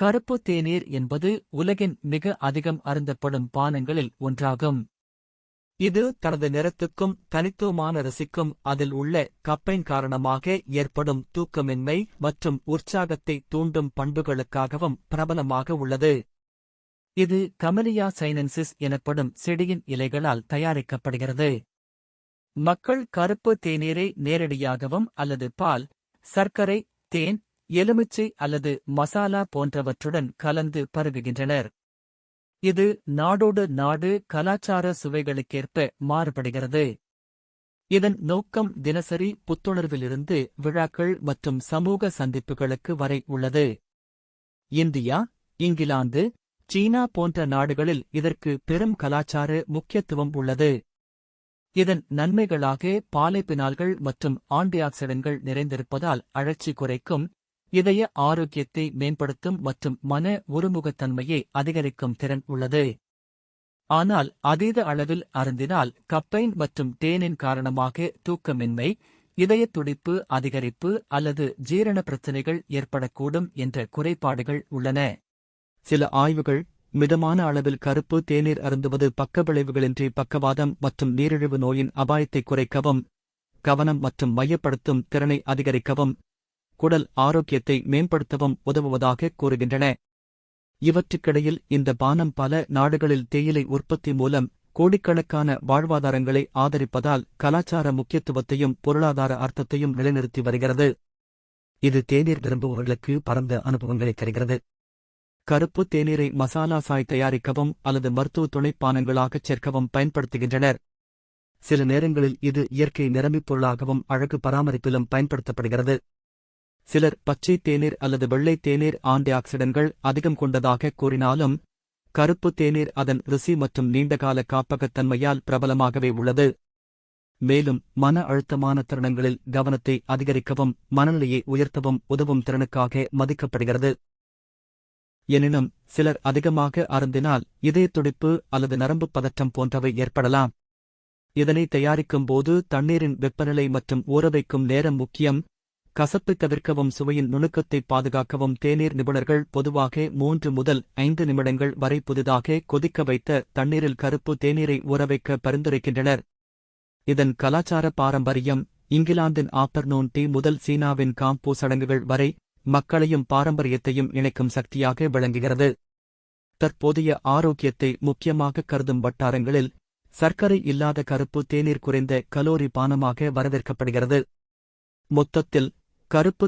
கருப்பு தேநீர் என்பது உலகின் மிக அதிகம் அருந்தப்படும் பானங்களில் ஒன்றாகும். இது தனது நிறத்துக்கும் தனித்துவமான ருசிக்கும் அதில் உள்ள கப்பைன் காரணமாக ஏற்படும் தூக்கமின்மை மற்றும் உற்சாகத்தை தூண்டும் பண்புகளுக்காகவும் பிரபலமாக உள்ளது. இது கமெலியா சைனென்சிஸ் எனப்படும் செடியின் இலைகளால் தயாரிக்கப்படுகிறது. மக்கள் கருப்பு தேநீரை நேரடியாகவும் அல்லது பால், சர்க்கரை, தேன், எலுமிச்சை அல்லது மசாலா போன்றவற்றுடன் கலந்து பருகுகின்றனர். இது நாடோடு நாடு கலாச்சார சுவைகளுக்கேற்ப மாறுபடுகிறது. இதன் நோக்கம் தினசரி புத்துணர்விலிருந்து விழாக்கள் மற்றும் சமூக சந்திப்புகளுக்கு வரை உள்ளது. இந்தியா, இங்கிலாந்து, சீனா போன்ற நாடுகளில் இதற்கு பெரும் கலாச்சார முக்கியத்துவம் உள்ளது. இதன் நன்மைகளாக பாலிபினால்கள் மற்றும் ஆன்டிஆக்சிடன்ட்கள் நிறைந்திருப்பதால் அழற்சி குறைக்கும், இதய ஆரோக்கியத்தை மேம்படுத்தும் மற்றும் மன ஒருமுகத்தன்மையை அதிகரிக்கும் திறன் உள்ளது. ஆனால் அதீத அளவில் அருந்தினால் கப்பைன் மற்றும் தேனின் காரணமாக தூக்கமின்மை, இதயத் துடிப்பு அதிகரிப்பு அல்லது ஜீரண பிரச்சினைகள் ஏற்படக்கூடும் என்ற குறைபாடுகள் உள்ளன. சில ஆய்வுகள் மிதமான அளவில் கருப்பு தேநீர் அருந்துவது பக்கவிளைவுகளின்றி பக்கவாதம் மற்றும் நீரிழிவு நோயின் அபாயத்தை குறைக்கவும், கவனம் மற்றும் மையப்படுத்தும் திறனை அதிகரிக்கவும், குடல் ஆரோக்கியத்தை மேம்படுத்தவும் உதவுவதாக கூறுகின்றன. இவற்றுக்கிடையில் இந்த பானம் பல நாடுகளில் தேயிலை உற்பத்தி மூலம் கோடிக்கணக்கான வாழ்வாதாரங்களை ஆதரிப்பதால் கலாச்சார முக்கியத்துவத்தையும் பொருளாதார அர்த்தத்தையும் நிலைநிறுத்தி வருகிறது. இது தேநீர் விரும்புபவர்களுக்கு பரந்த அனுபவங்களை தருகிறது. கருப்பு தேநீரை மசாலா சாய் தயாரிக்கவும் அல்லது மருத்துவ துணைப்பானங்களாகச் சேர்க்கவும் பயன்படுத்துகின்றனர். சில நேரங்களில் இது இயற்கை நிரம்பிப் பொருளாகவும் அழகு பராமரிப்பிலும் பயன்படுத்தப்படுகிறது. சிலர் பச்சை தேநீர் அல்லது வெள்ளை தேநீர் ஆன்டிஆக்சிடன்ட்கள் அதிகம் கொண்டதாக கூறினாலும், கருப்பு தேநீர் அதன் ருசி மற்றும் நீண்டகால காப்பகத்தன்மையால் பிரபலமாகவே உள்ளது. மேலும் மன அழுத்தமான தருணங்களில் கவனத்தை அதிகரிக்கவும் மனநிலையை உயர்த்தவும் உதவும் திறனுக்காக மதிக்கப்படுகிறது. எனினும் சிலர் அதிகமாக அருந்தினால் இதயத் துடிப்பு அல்லது நரம்பு பதற்றம் போன்றவை ஏற்படலாம். இதனை தயாரிக்கும் போது தண்ணீரின் வெப்பநிலை மற்றும் ஊறவைக்கும் நேரம் முக்கியம். கசப்பை தவிர்க்கவும் சுவையின் நுணுக்கத்தை பாதுகாக்கவும் தேநீர் நிபுணர்கள் பொதுவாக 3 முதல் 5 நிமிடங்கள் வரை புதிதாக கொதிக்க வைத்த தண்ணீரில் கருப்பு தேநீரை ஊறவைக்க பரிந்துரைக்கின்றனர். இதன் கலாச்சார பாரம்பரியம் இங்கிலாந்தின் ஆப்டர்நூன் டீ முதல் சீனாவின் காம்பூ சடங்குகள் வரை மக்களையும் பாரம்பரியத்தையும் இணைக்கும் சக்தியாக விளங்குகிறது. தற்போதைய ஆரோக்கியத்தை முக்கியமாக கருதும் வட்டாரங்களில் சர்க்கரை இல்லாத கருப்பு தேநீர் குறைந்த கலோரி பானமாக வரவேற்கப்படுகிறது. மொத்தத்தில் கருப்பு